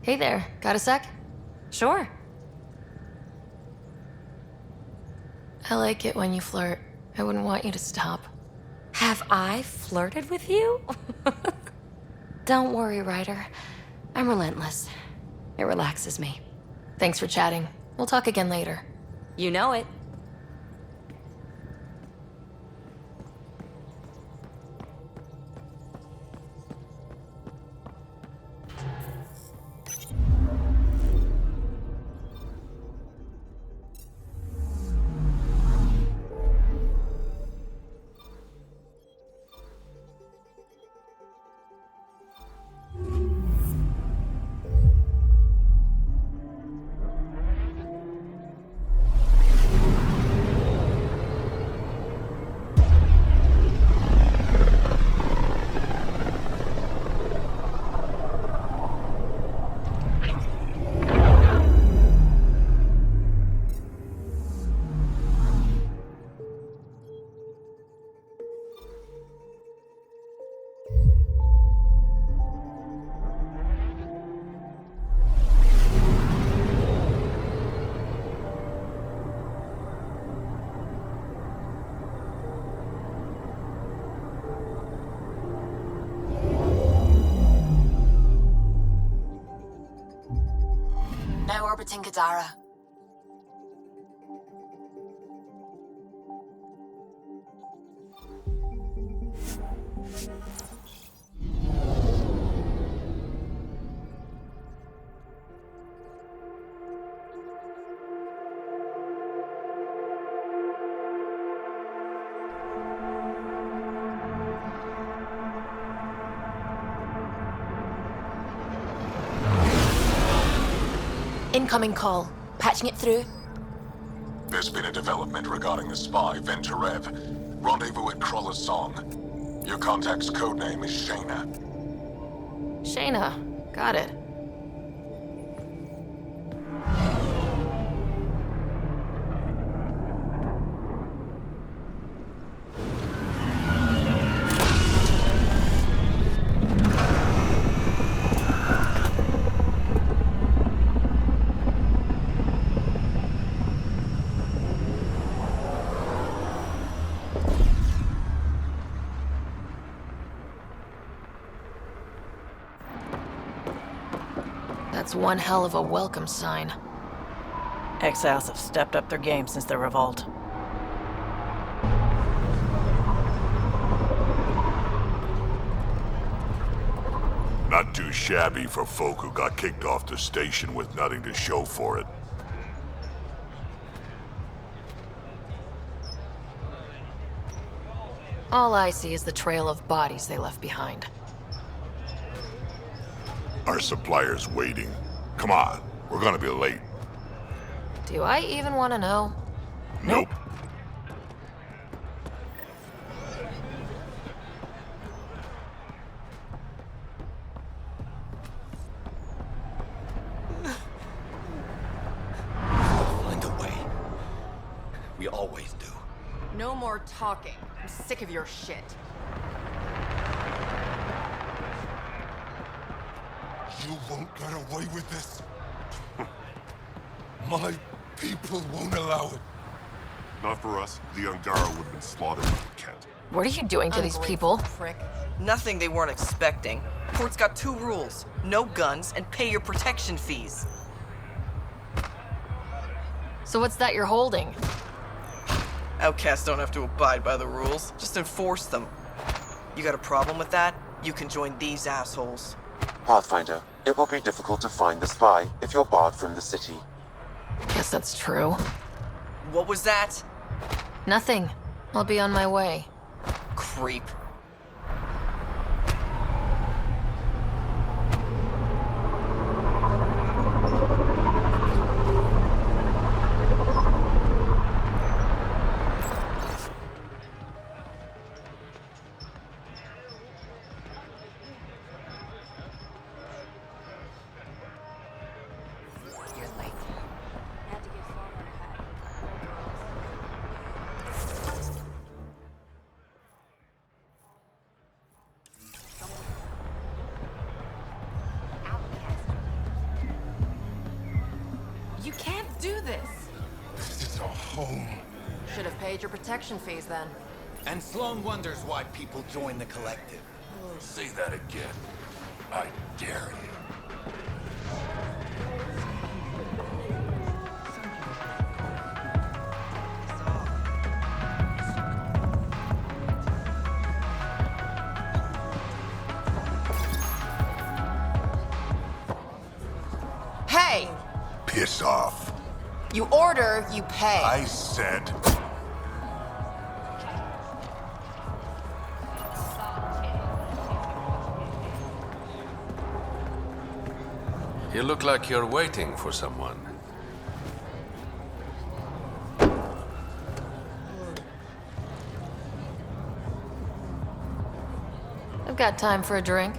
Hey there, got a sec? Sure. I like it when you flirt. I wouldn't want you to stop. Have I flirted with you? Don't worry, Ryder. I'm relentless. It relaxes me. Thanks for chatting. We'll talk again later. You know it. Now orbiting Kadara. Incoming call. Patching it through. There's been a development regarding the spy, Venturev. Rendezvous at Kroller's Song. Your contact's codename is Shayna. Shayna. Got it. That's one hell of a welcome sign. Exiles have stepped up their game since the revolt. Not too shabby for folk who got kicked off the station with nothing to show for it. All I see is the trail of bodies they left behind. Our supplier's waiting. Come on, we're gonna be late. Do I even want to know? Nope. Find a way. We always do. No more talking. I'm sick of your shit. You won't get away with this. My people won't allow it. Not for us. The Angara would have been slaughtered if we can't. What are you doing to these people? Prick. Nothing they weren't expecting. Port's got 2 rules. No guns and pay your protection fees. So what's that you're holding? Outcasts don't have to abide by the rules. Just enforce them. You got a problem with that? You can join these assholes. Pathfinder, it will be difficult to find the spy if you're barred from the city. Guess that's true. What was that? Nothing. I'll be on my way. Creep. You can't do this. This is our home. Should have paid your protection fees then. And Sloan wonders why people join the collective. Say that again. I dare you. Hey! Piss off. You order, you pay. I said... You look like you're waiting for someone. I've got time for a drink.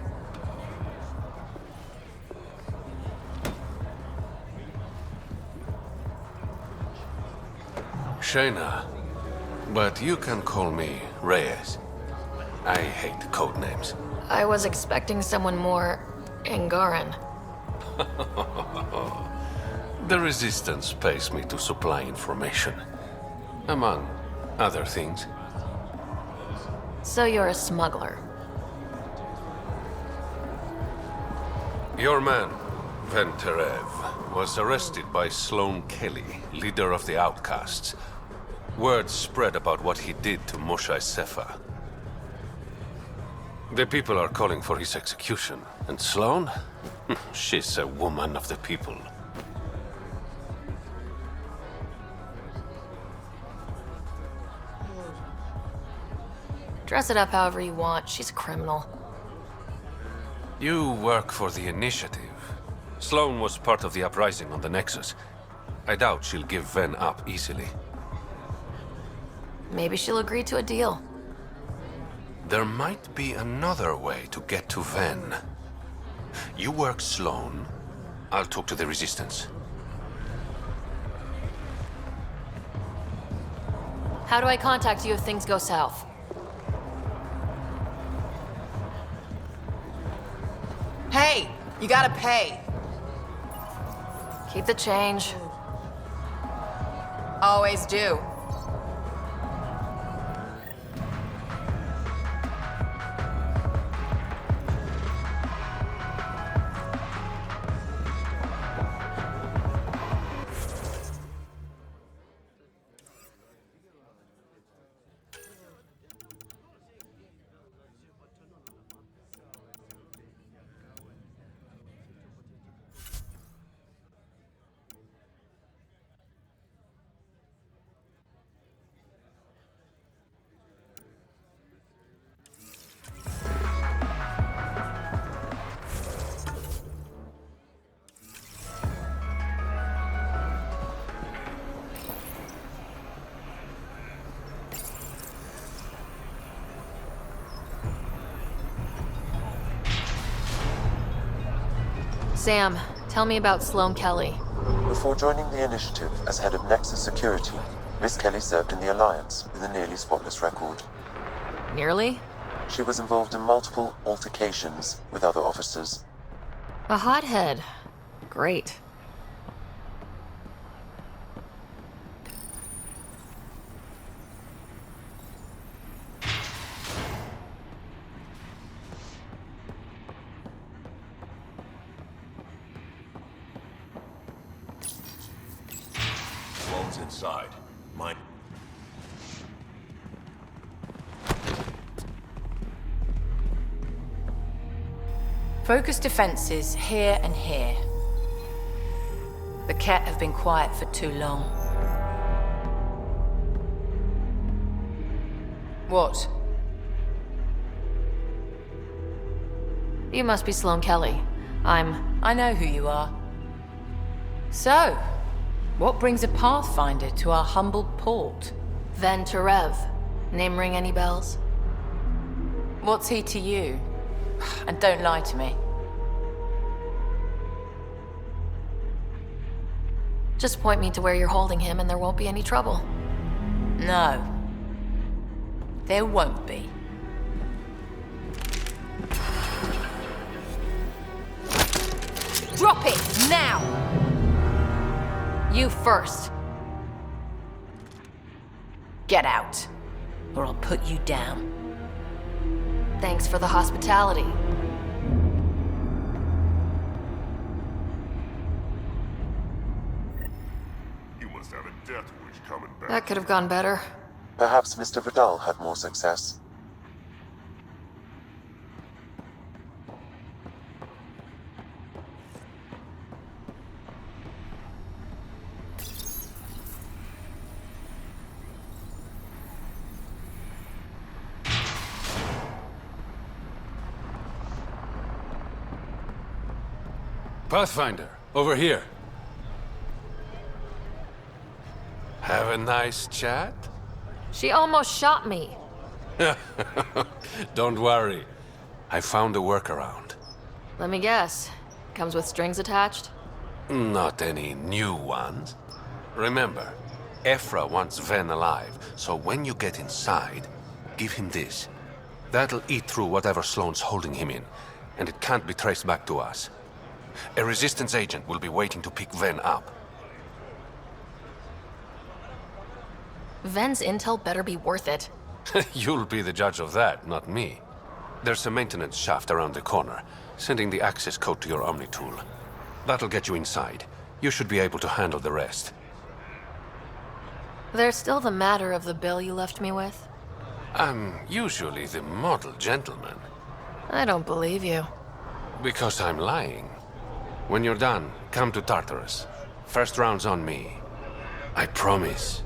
Shayna, but you can call me Reyes. I hate code names. I was expecting someone more Angaran. The Resistance pays me to supply information, among other things. So you're a smuggler. Your man, Venterev, was arrested by Sloan Kelly, leader of the Outcasts. Word spread about what he did to Moshe Sefa. The people are calling for his execution. And Sloan? She's a woman of the people. Dress it up however you want. She's a criminal. You work for the Initiative. Sloan was part of the uprising on the Nexus. I doubt she'll give Ven up easily. Maybe she'll agree to a deal. There might be another way to get to Ven. You work Sloan. I'll talk to the Resistance. How do I contact you if things go south? Hey! You gotta pay. Keep the change. Always do. Sam, tell me about Sloan Kelly. Before joining the Initiative as head of Nexus Security, Miss Kelly served in the Alliance with a nearly spotless record. Nearly? She was involved in multiple altercations with other officers. A hothead. Great. Sloan's inside. Mine. Focus defenses here and here. The Ket have been quiet for too long. What? You must be Sloan Kelly. I know who you are. So, what brings a Pathfinder to our humble port? Venterev. Name ring any bells? What's he to you? And don't lie to me. Just point me to where you're holding him and there won't be any trouble. No. There won't be. Drop it, now! You first. Get out, or I'll put you down. Thanks for the hospitality. You must have a death wish coming back. That could have gone better. Perhaps Mr. Vidal had more success. Pathfinder, over here. Have a nice chat? She almost shot me. Don't worry. I found a workaround. Let me guess. Comes with strings attached? Not any new ones. Remember, Ephra wants Ven alive, so when you get inside, give him this. That'll eat through whatever Sloane's holding him in, and it can't be traced back to us. A Resistance agent will be waiting to pick Ven up. Ven's intel better be worth it. You'll be the judge of that, not me. There's a maintenance shaft around the corner, sending the access code to your Omni-tool. That'll get you inside. You should be able to handle the rest. There's still the matter of the bill you left me with. I'm usually the model gentleman. I don't believe you. Because I'm lying. When you're done, come to Tartarus. First round's on me. I promise.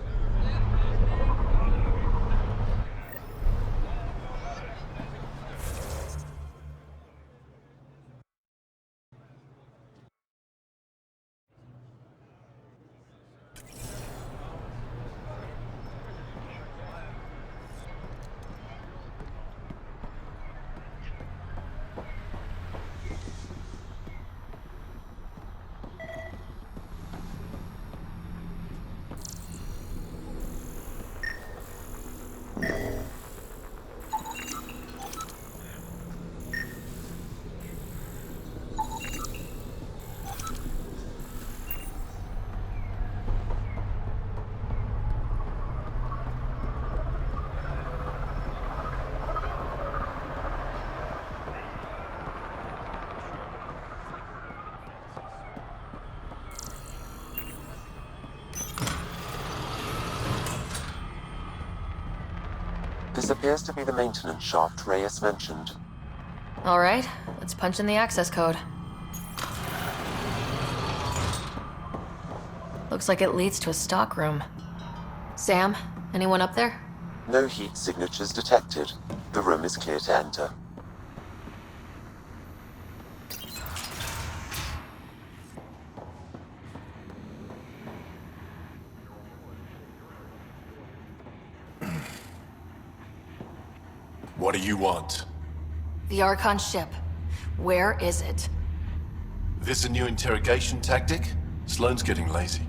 This appears to be the maintenance shaft Reyes mentioned. All right, let's punch in the access code. Looks like it leads to a stockroom. Sam, anyone up there? No heat signatures detected. The room is clear to enter. What do you want? The Archon ship. Where is it? This a new interrogation tactic? Sloane's getting lazy.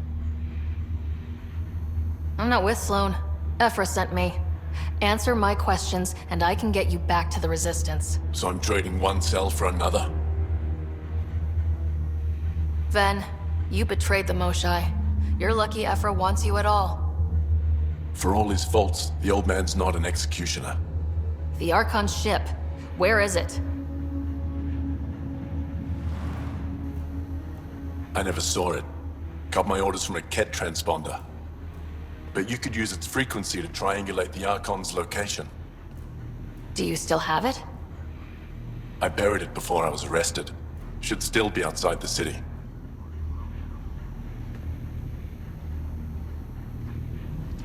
I'm not with Sloane. Ephra sent me. Answer my questions, and I can get you back to the Resistance. So I'm trading one cell for another? Ven, you betrayed the Moshae. You're lucky Ephra wants you at all. For all his faults, the old man's not an executioner. The Archon ship. Where is it? I never saw it. Got my orders from a Ket transponder. But you could use its frequency to triangulate the Archon's location. Do you still have it? I buried it before I was arrested. Should still be outside the city.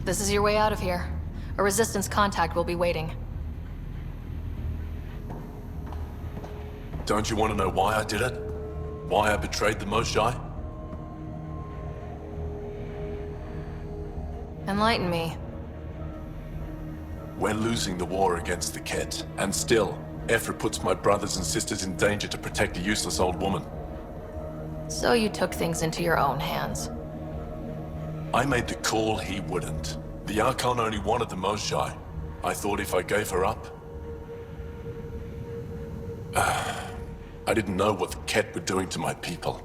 This is your way out of here. A Resistance contact will be waiting. Don't you want to know why I did it? Why I betrayed the Moshae? Enlighten me. We're losing the war against the Ket, and still, Ephra puts my brothers and sisters in danger to protect a useless old woman. So you took things into your own hands. I made the call he wouldn't. The Archon only wanted the Moshae. I thought if I gave her up... I didn't know what the Ket were doing to my people.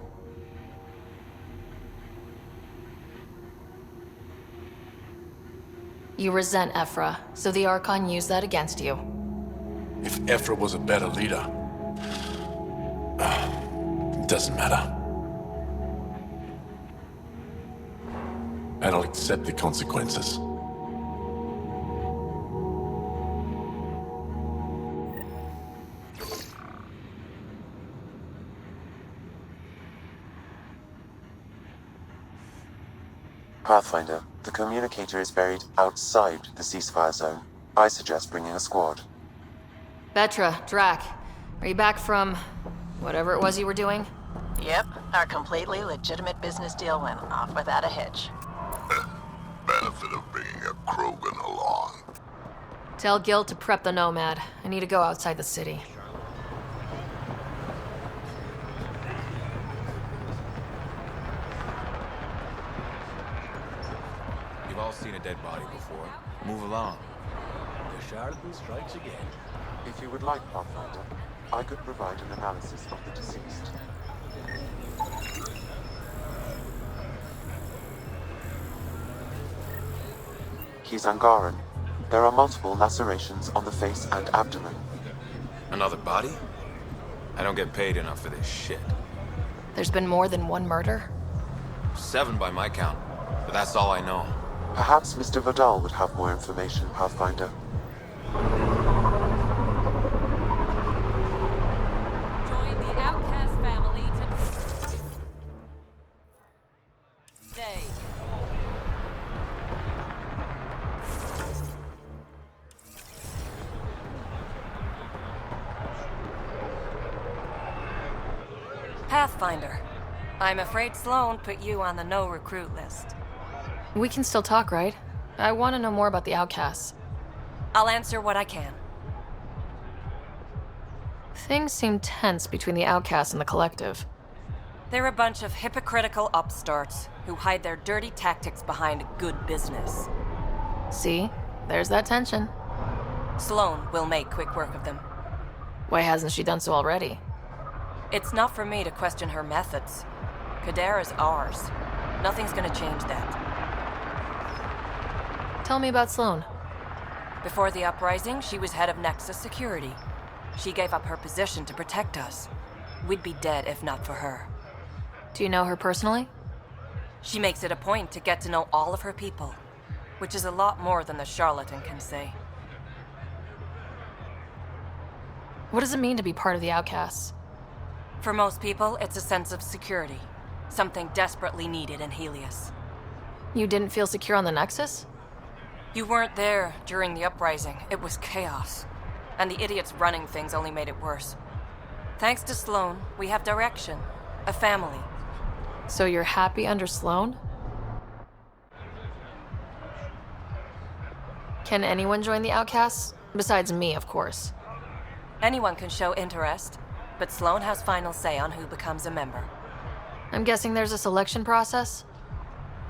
You resent Ephra, so the Archon used that against you. If Ephra was a better leader, it doesn't matter. And I'll accept the consequences. Pathfinder, the communicator is buried outside the ceasefire zone. I suggest bringing a squad. Vetra, Drac, are you back from whatever it was you were doing? Yep, our completely legitimate business deal went off without a hitch. Benefit of bringing a Krogan along. Tell Gil to prep the Nomad. I need to go outside the city. You've all seen a dead body before. Move along. The charlatan strikes again. If you would like, Pathfinder, I could provide an analysis of the deceased. He's Angaran. There are multiple lacerations on the face and abdomen. Another body? I don't get paid enough for this shit. There's been more than one murder? 7 by my count, but that's all I know. Perhaps Mr. Vidal would have more information, Pathfinder. Join the outcast family today. Pathfinder, I'm afraid Sloan put you on the no-recruit list. We can still talk, right? I want to know more about the outcasts. I'll answer what I can. Things seem tense between the outcasts and the collective. They're a bunch of hypocritical upstarts who hide their dirty tactics behind good business. See? There's that tension. Sloan will make quick work of them. Why hasn't she done so already? It's not for me to question her methods. Kadara's ours. Nothing's gonna change that. Tell me about Sloan. Before the uprising, she was head of Nexus Security. She gave up her position to protect us. We'd be dead if not for her. Do you know her personally? She makes it a point to get to know all of her people, which is a lot more than the charlatan can say. What does it mean to be part of the outcasts? For most people, it's a sense of security. Something desperately needed in Helios. You didn't feel secure on the Nexus? You weren't there during the uprising. It was chaos. And the idiots running things only made it worse. Thanks to Sloan, we have direction. A family. So you're happy under Sloan? Can anyone join the outcasts? Besides me, of course. Anyone can show interest, but Sloan has final say on who becomes a member. I'm guessing there's a selection process?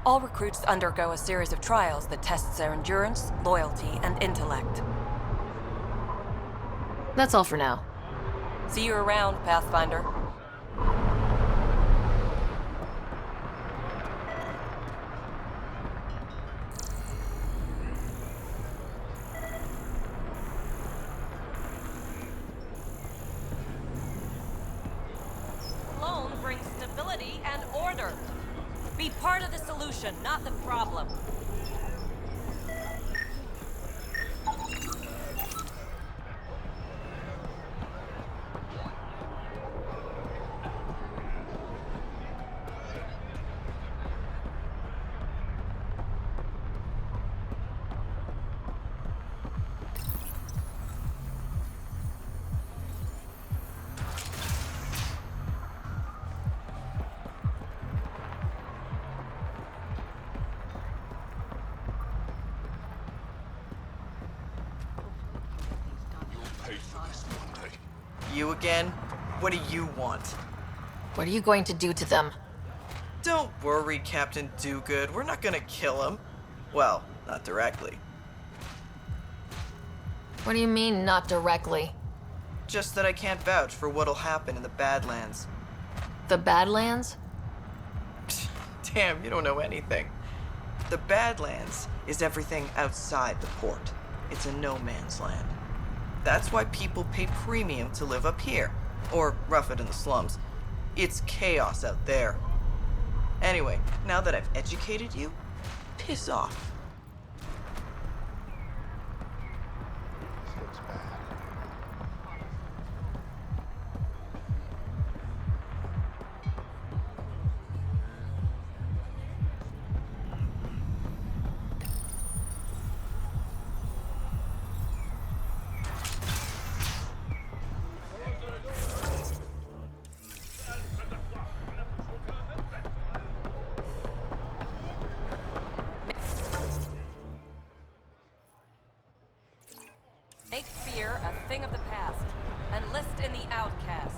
All recruits undergo a series of trials that tests their endurance, loyalty, and intellect. That's all for now. See you around, Pathfinder. Sloan brings stability and order. Be part of the solution, not the problem. You again? What do you want? What are you going to do to them? Don't worry, Captain Do-Good. We're not gonna kill him. Well, not directly. What do you mean, not directly? Just that I can't vouch for what'll happen in the Badlands. The Badlands? Damn, you don't know anything. The Badlands is everything outside the port. It's a no man's land. That's why people pay premium to live up here, or rough it in the slums. It's chaos out there. Anyway, now that I've educated you, piss off. Make fear a thing of the past. Enlist in the outcasts.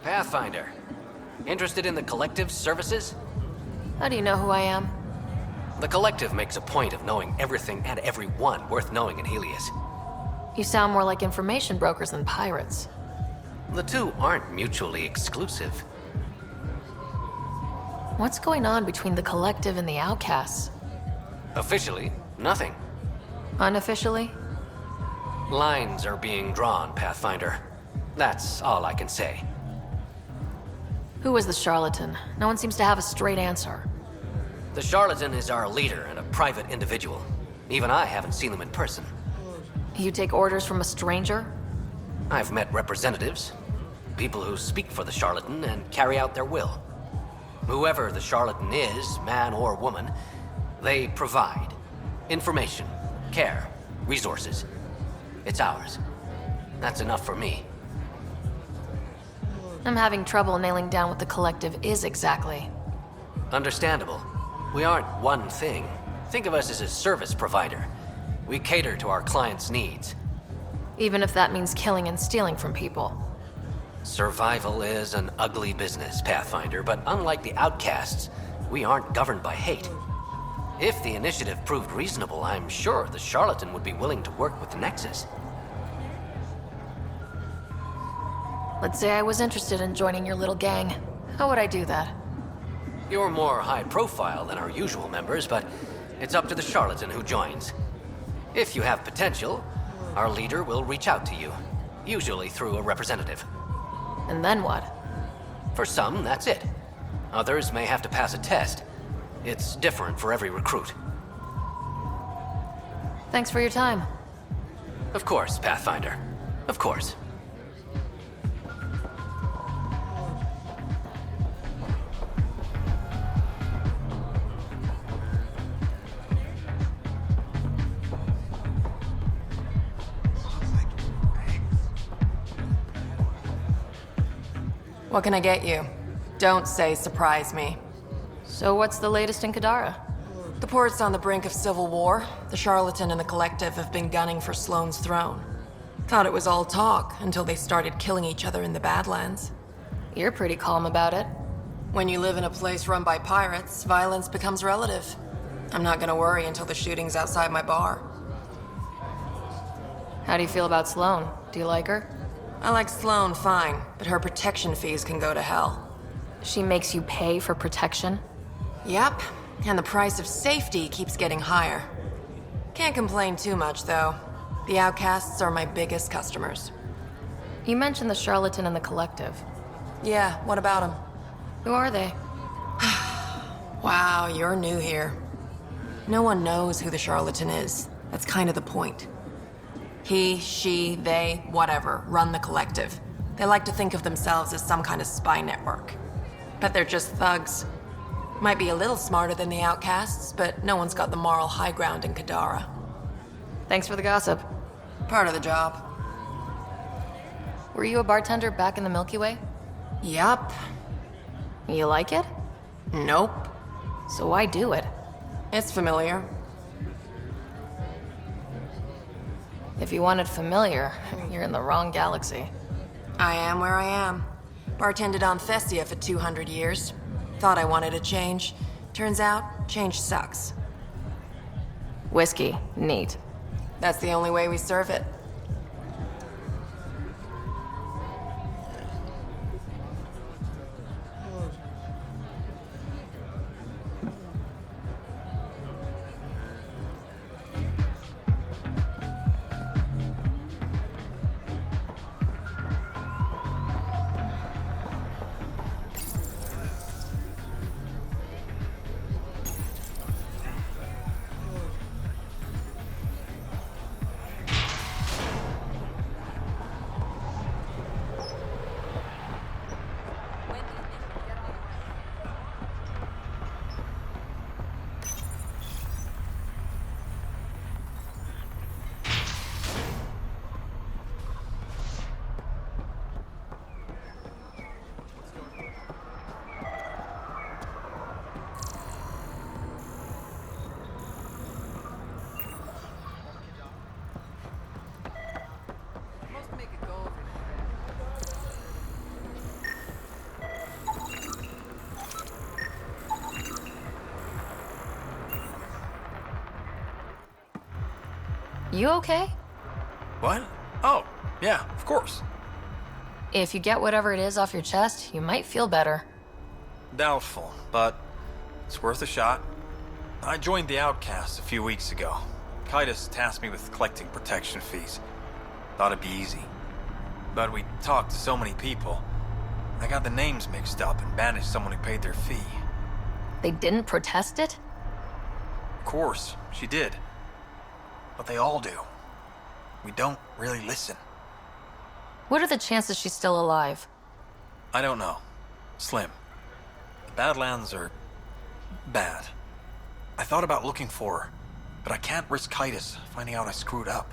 Pathfinder. Interested in the Collective's services? How do you know who I am? The Collective makes a point of knowing everything and everyone worth knowing in Helios. You sound more like information brokers than pirates. The two aren't mutually exclusive. What's going on between the Collective and the Outcasts? Officially, nothing. Unofficially? Lines are being drawn, Pathfinder. That's all I can say. Who is the charlatan? No one seems to have a straight answer. The charlatan is our leader and a private individual. Even I haven't seen them in person. You take orders from a stranger? I've met representatives, people who speak for the charlatan and carry out their will. Whoever the charlatan is, man or woman, they provide information, care, resources. It's ours. That's enough for me. I'm having trouble nailing down what the Collective is exactly. Understandable. We aren't one thing. Think of us as a service provider. We cater to our clients' needs. Even if that means killing and stealing from people. Survival is an ugly business, Pathfinder, but unlike the Outcasts, we aren't governed by hate. If the initiative proved reasonable, I'm sure the charlatan would be willing to work with the Nexus. Let's say I was interested in joining your little gang. How would I do that? You're more high profile than our usual members, but it's up to the charlatan who joins. If you have potential, our leader will reach out to you, usually through a representative. And then what? For some, that's it. Others may have to pass a test. It's different for every recruit. Thanks for your time. Of course, Pathfinder. Of course. What can I get you? Don't say surprise me. So what's the latest in Kadara? The port's on the brink of civil war. The charlatan and the Collective have been gunning for Sloane's throne. Thought it was all talk until they started killing each other in the Badlands. You're pretty calm about it. When you live in a place run by pirates, violence becomes relative. I'm not gonna worry until the shooting's outside my bar. How do you feel about Sloane? Do you like her? I like Sloane fine, but her protection fees can go to hell. She makes you pay for protection? Yep, and the price of safety keeps getting higher. Can't complain too much, though. The Outcasts are my biggest customers. You mentioned the charlatan and the Collective. Yeah, what about them? Who are they? Wow, you're new here. No one knows who the charlatan is. That's kind of the point. He, she, they, whatever, run the Collective. They like to think of themselves as some kind of spy network. But they're just thugs. Might be a little smarter than the Outcasts, but no one's got the moral high ground in Kadara. Thanks for the gossip. Part of the job. Were you a bartender back in the Milky Way? Yup. You like it? Nope. So why do it? It's familiar. If you wanted familiar, you're in the wrong galaxy. I am where I am. Bartended on Thessia for 200 years. Thought I wanted a change. Turns out, change sucks. Whiskey, neat. That's the only way we serve it. You okay? What? Oh, yeah, of course. If you get whatever it is off your chest, you might feel better. Doubtful, but it's worth a shot. I joined the Outcasts a few weeks ago. Titus tasked me with collecting protection fees. Thought it'd be easy. But we talked to so many people. I got the names mixed up and banished someone who paid their fee. They didn't protest it? Of course, she did. But they all do. We don't really listen. What are the chances she's still alive? I don't know. Slim. The Badlands are bad. I thought about looking for her, but I can't risk Titus finding out I screwed up.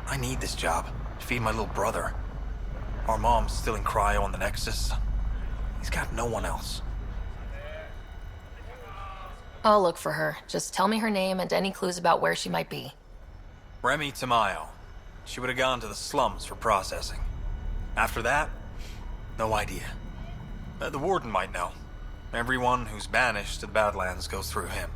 I need this job to feed my little brother. Our mom's still in cryo on the Nexus. He's got no one else. I'll look for her. Just tell me her name and any clues about where she might be. Remy Tamayo. She would have gone to the slums for processing. After that, no idea. The warden might know. Everyone who's banished to the Badlands goes through him.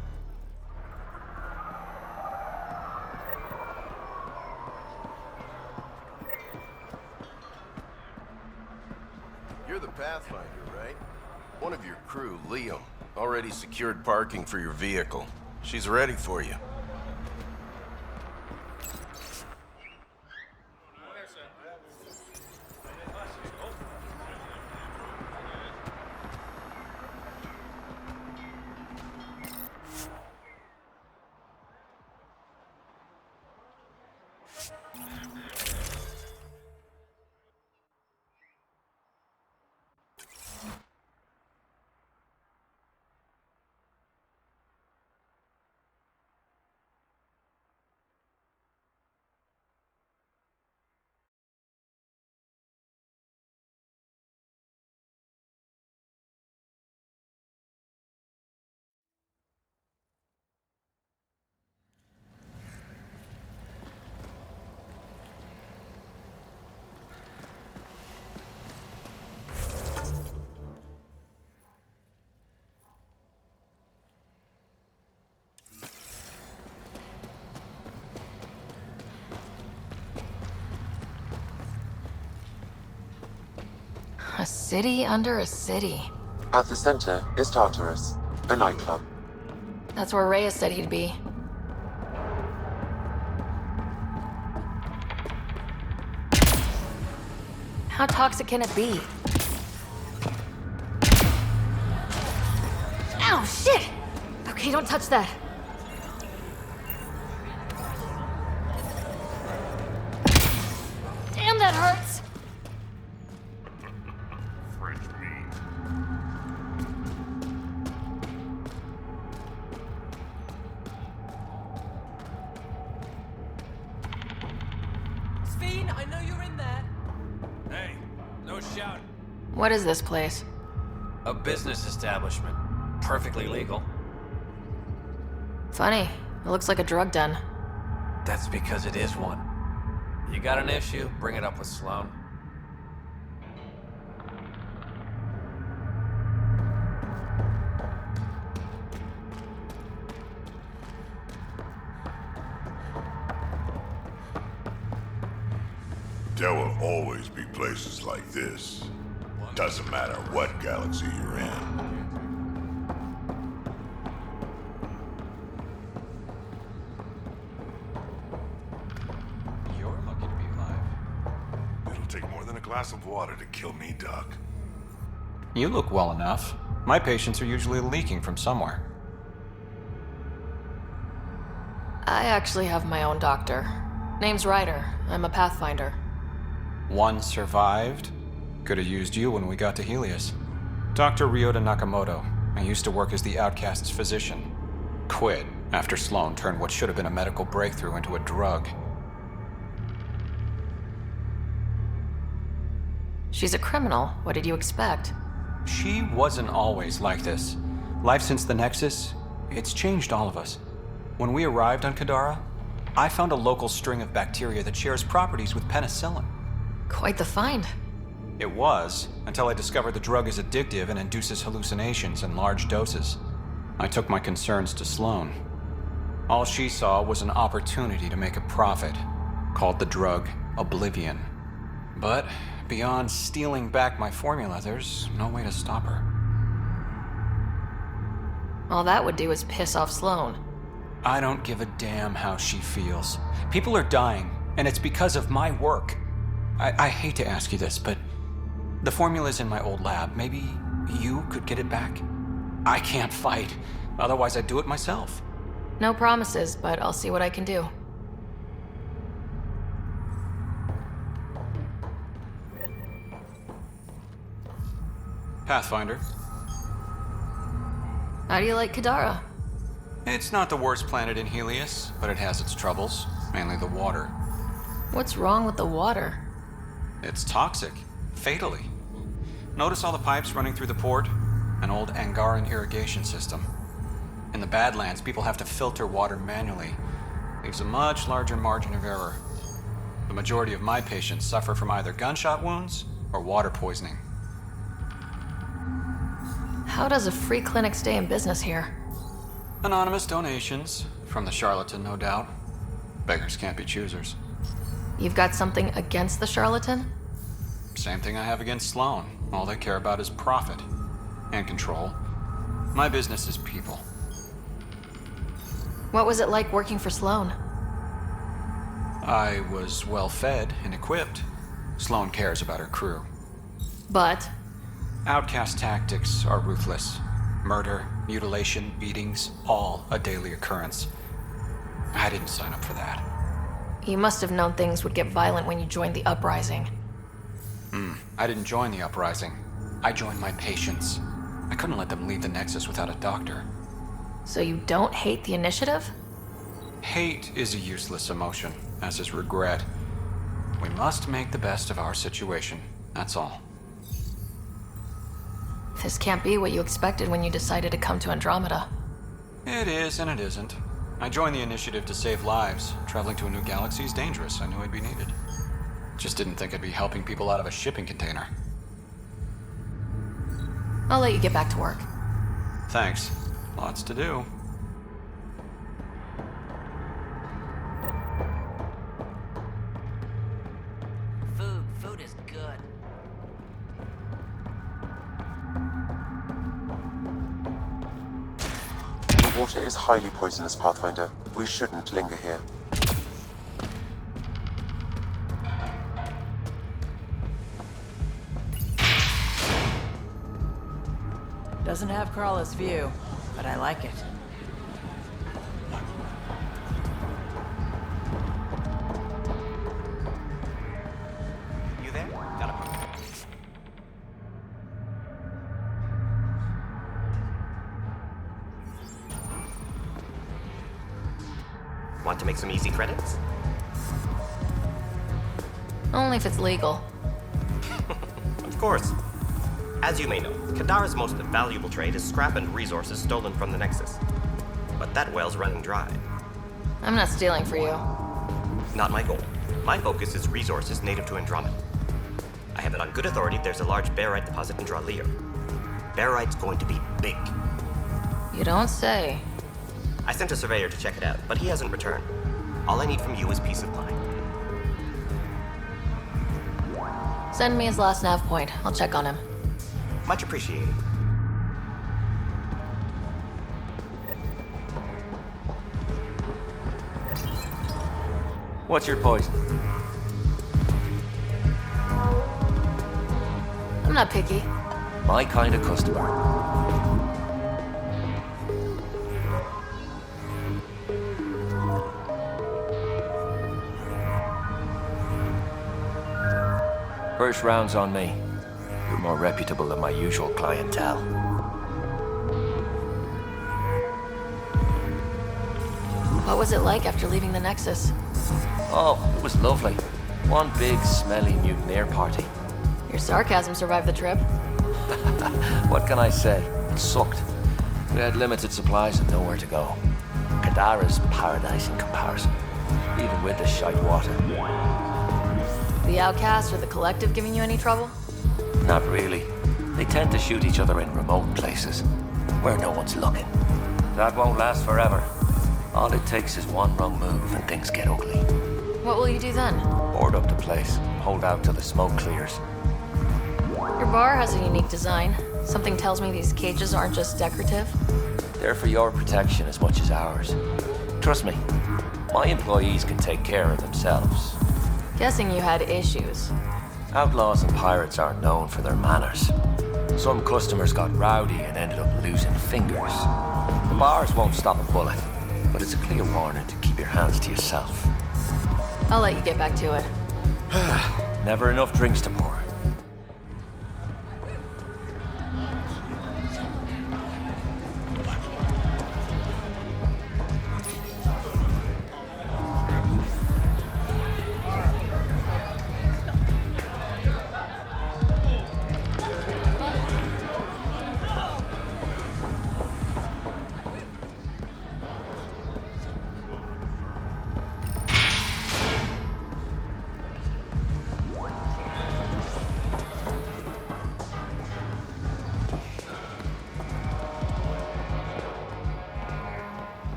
You're the Pathfinder, right? One of your crew, Leo, already secured parking for your vehicle. She's ready for you. A city under a city. At the center is Tartarus, a nightclub. That's where Reyes said he'd be. How toxic can it be? Ow, shit! Okay, don't touch that. Damn, that hurts! French meat. Steen, I know you're in there. Hey, no shouting. What is this place? A business establishment. Perfectly legal. Funny. It looks like a drug den. That's because it is one. You got an issue? Bring it up with Sloan. There will always be places like this. Doesn't matter what galaxy you're in. You're lucky to be alive. It'll take more than a glass of water to kill me, Doc. You look well enough. My patients are usually leaking from somewhere. I actually have my own doctor. Name's Ryder. I'm a Pathfinder. One survived. Could have used you when we got to Helios. Dr. Ryota Nakamoto. I used to work as the Outcast's physician. Quit after Sloan turned what should have been a medical breakthrough into a drug. She's a criminal. What did you expect? She wasn't always like this. Life since the Nexus, it's changed all of us. When we arrived on Kadara, I found a local string of bacteria that shares properties with penicillin. Quite the find. It was, until I discovered the drug is addictive and induces hallucinations in large doses. I took my concerns to Sloan. All she saw was an opportunity to make a profit, called the drug Oblivion. But beyond stealing back my formula, there's no way to stop her. All that would do is piss off Sloan. I don't give a damn how she feels. People are dying, and it's because of my work. I hate to ask you this, but the formula's in my old lab. Maybe you could get it back? I can't fight. Otherwise, I'd do it myself. No promises, but I'll see what I can do. Pathfinder. How do you like Kadara? It's not the worst planet in Helios, but it has its troubles, mainly the water. What's wrong with the water? It's toxic, fatally. Notice all the pipes running through the port? An old Angaran irrigation system. In the Badlands, people have to filter water manually. Leaves a much larger margin of error. The majority of my patients suffer from either gunshot wounds or water poisoning. How does a free clinic stay in business here? Anonymous donations, from the charlatan, no doubt. Beggars can't be choosers. You've got something against the charlatan? Same thing I have against Sloan. All they care about is profit. And control. My business is people. What was it like working for Sloan? I was well fed and equipped. Sloan cares about her crew. But? Outcast tactics are ruthless. Murder, mutilation, beatings, all a daily occurrence. I didn't sign up for that. You must have known things would get violent when you joined the uprising. I didn't join the uprising. I joined my patients. I couldn't let them leave the Nexus without a doctor. So you don't hate the Initiative? Hate is a useless emotion, as is regret. We must make the best of our situation, that's all. This can't be what you expected when you decided to come to Andrómeda. It is and it isn't. I joined the Initiative to save lives. Traveling to a new galaxy is dangerous. I knew I'd be needed. Just didn't think I'd be helping people out of a shipping container. I'll let you get back to work. Thanks. Lots to do. Food is good. The water is highly poisonous, Pathfinder. We shouldn't linger here. Doesn't have Crawler's view, but I like it. You there? Got it. Want to make some easy credits? Only if it's legal. Of course. As you may know, Kadara's most valuable trade is scrap and resources stolen from the Nexus. but that well's running dry. I'm not stealing for you. Not my goal. My focus is resources native to Andrómeda. I have it on good authority there's a large barite deposit in Draleo. Barite's going to be big. You don't say. I sent a surveyor to check it out, but he hasn't returned. All I need from you is peace of mind. Send me his last nav point. I'll check on him. Much appreciated. What's your poison? I'm not picky. My kind of customer. First round's on me. You're more reputable than my usual clientele. What was it like after leaving the Nexus? Oh, it was lovely. One big, smelly mutineer party. Your sarcasm survived the trip. What can I say? It sucked. We had limited supplies and nowhere to go. Kadara's paradise in comparison, even with the shite water. The Outcast or the Collective giving you any trouble? Not really. They tend to shoot each other in remote places, where no one's looking. That won't last forever. All it takes is one wrong move and things get ugly. What will you do then? Board up the place, hold out till the smoke clears. Your bar has a unique design. Something tells me these cages aren't just decorative. They're for your protection as much as ours. Trust me, my employees can take care of themselves. Guessing you had issues. Outlaws and pirates aren't known for their manners. Some customers got rowdy and ended up losing fingers. The bars won't stop a bullet, but it's a clear warning to keep your hands to yourself. I'll let you get back to it. Never enough drinks to pour.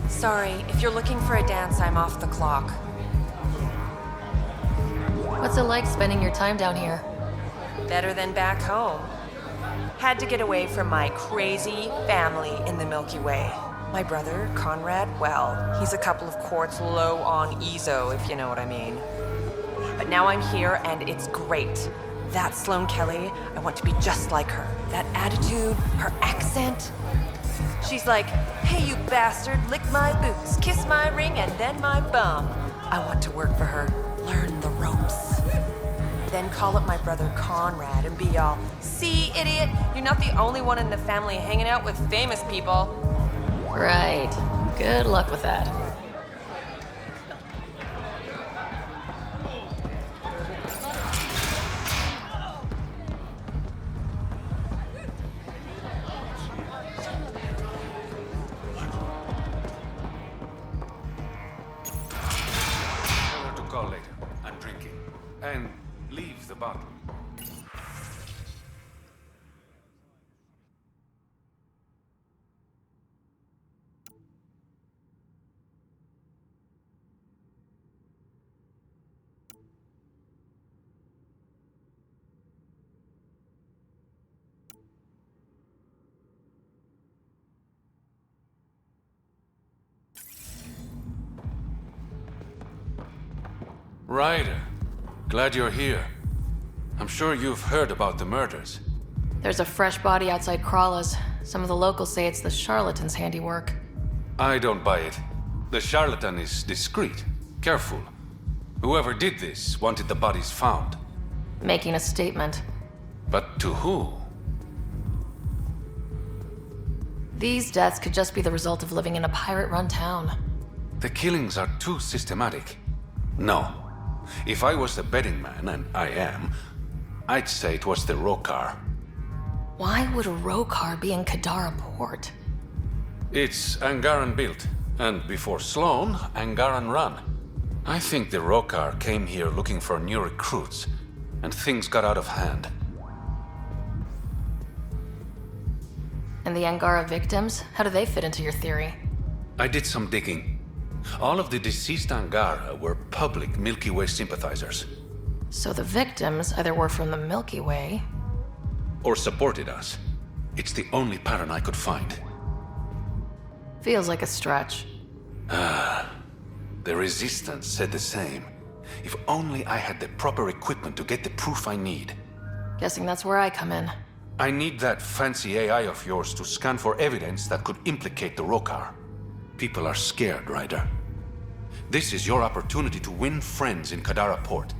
Sorry, if you're looking for a dance, I'm off the clock. What's it like spending your time down here? Better than back home. Had to get away from my crazy family in the Milky Way. My brother, Conrad, well, he's a couple of quarts low on Ezo, if you know what I mean. But now I'm here, and it's great. That Sloane Kelly, I want to be just like her. That attitude, her accent. She's like, hey, you bastard, lick my boots, kiss my ring, and then my bum. I want to work for her, learn the ropes. Then call up my brother Conrad and be all, see, idiot, you're not the only one in the family hanging out with famous people. Right. Good luck with that. Call later. I'm drinking. And leave the bottle. Ryder, glad you're here. I'm sure you've heard about the murders. There's a fresh body outside Crawla's. Some of the locals say it's the charlatan's handiwork. I don't buy it. The charlatan is discreet, careful. Whoever did this wanted the bodies found. Making a statement. But to who? These deaths could just be the result of living in a pirate-run town. The killings are too systematic. No. If I was the betting man, and I am, I'd say it was the Rokar. Why would a Rokar be in Kadara port? It's Angaran built, and before Sloan, Angaran run. I think the Rokar came here looking for new recruits, and things got out of hand. And the Angara victims? How do they fit into your theory? I did some digging. All of the deceased Angara were public Milky Way sympathizers. So the victims either were from the Milky Way... or supported us. It's the only pattern I could find. Feels like a stretch. The Resistance said the same. If only I had the proper equipment to get the proof I need. Guessing that's where I come in. I need that fancy AI of yours to scan for evidence that could implicate the Rokar. People are scared, Ryder. This is your opportunity to win friends in Kadara port.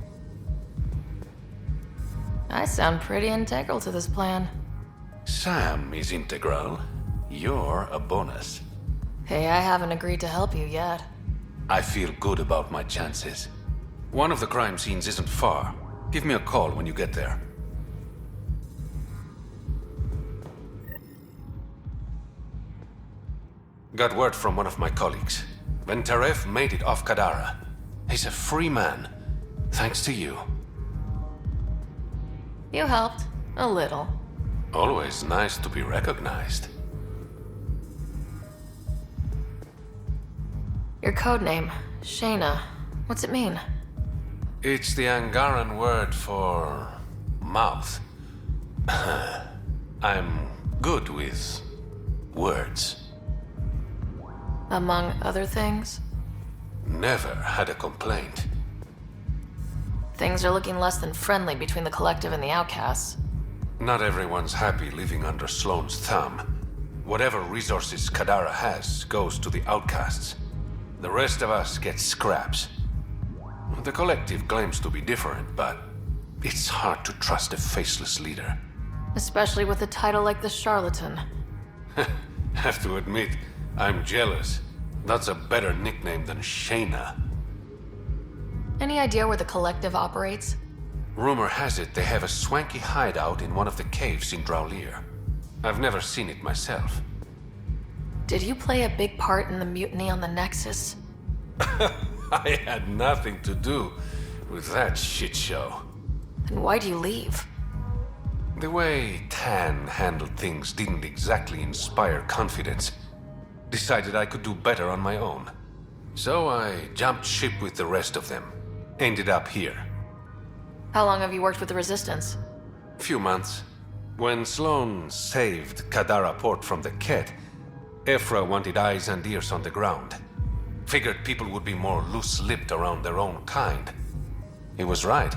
I sound pretty integral to this plan. Sam is integral. You're a bonus. Hey, I haven't agreed to help you yet. I feel good about my chances. One of the crime scenes isn't far. Give me a call when you get there. Got word from one of my colleagues. Venterev made it off Kadara. He's a free man. Thanks to you. You helped. A little. Always nice to be recognized. Your codename, Shayna. What's it mean? It's the Angaran word for... mouth. I'm good with... words. Among other things? Never had a complaint. Things are looking less than friendly between the Collective and the Outcasts. Not everyone's happy living under Sloane's thumb. Whatever resources Kadara has goes to the Outcasts. The rest of us get scraps. The Collective claims to be different, but it's hard to trust a faceless leader. Especially with a title like the Charlatan. Have to admit, I'm jealous. That's a better nickname than Shayna. Any idea where the Collective operates? Rumor has it they have a swanky hideout in one of the caves in Draulir. I've never seen it myself. Did you play a big part in the mutiny on the Nexus? I had nothing to do with that shit show. Then why do you leave? The way Tan handled things didn't exactly inspire confidence. Decided I could do better on my own. So I jumped ship with the rest of them. Ended up here. How long have you worked with the Resistance? Few months. When Sloane saved Kadara port from the Ket, Ephra wanted eyes and ears on the ground. Figured people would be more loose-lipped around their own kind. He was right.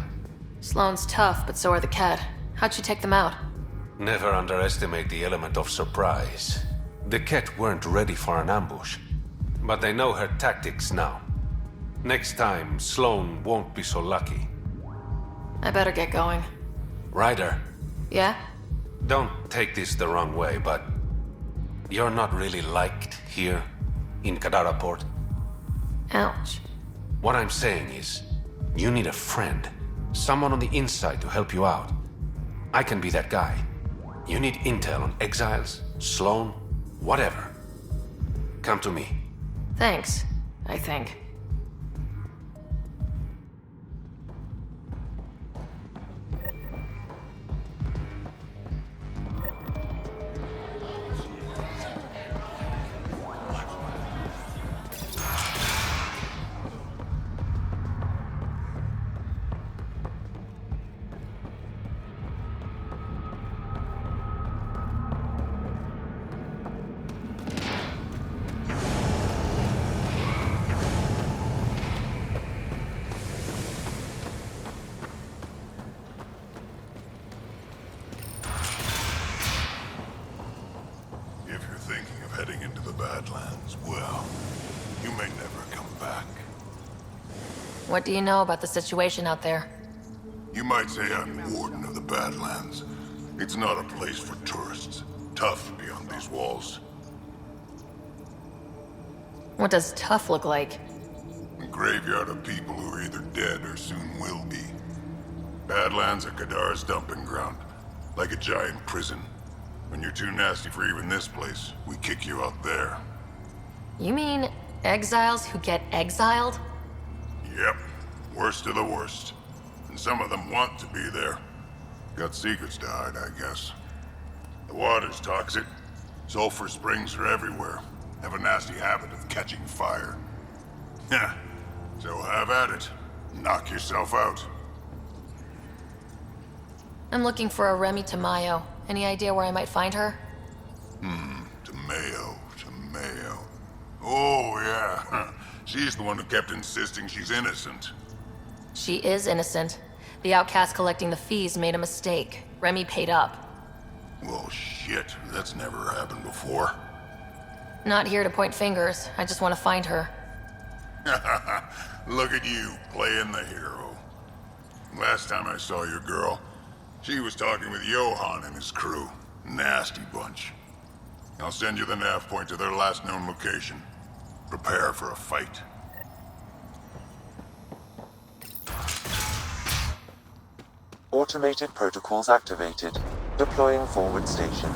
Sloane's tough, but so are the Ket. How'd you take them out? Never underestimate the element of surprise. The Ket weren't ready for an ambush, but they know her tactics now. Next time, Sloane won't be so lucky. I better get going. Ryder. Yeah? Don't take this the wrong way, but you're not really liked here in Kadara port. Ouch. What I'm saying is, you need a friend. Someone on the inside to help you out. I can be that guy. You need intel on exiles, Sloane, whatever. Come to me. Thanks, I think. What do you know about the situation out there? You might say I'm warden of the Badlands. It's not a place for tourists. Tough beyond these walls. What does tough look like? A graveyard of people who are either dead or soon will be. Badlands are Kadara's dumping ground. Like a giant prison. When you're too nasty for even this place, we kick you out there. You mean exiles who get exiled? Yep. Worst of the worst. And some of them want to be there. Got secrets to hide, I guess. The water's toxic. Sulfur springs are everywhere. Have a nasty habit of catching fire. Heh. So have at it. Knock yourself out. I'm looking for a Remy Tamayo. Any idea where I might find her? Tamayo. Oh, yeah. She's the one who kept insisting she's innocent. She is innocent. The outcast collecting the fees made a mistake. Remy paid up. Well, shit. That's never happened before. Not here to point fingers. I just want to find her. Look at you, playing the hero. Last time I saw your girl, she was talking with Johan and his crew. Nasty bunch. I'll send you the nav point to their last known location. Prepare for a fight. Automated protocols activated. Deploying forward station.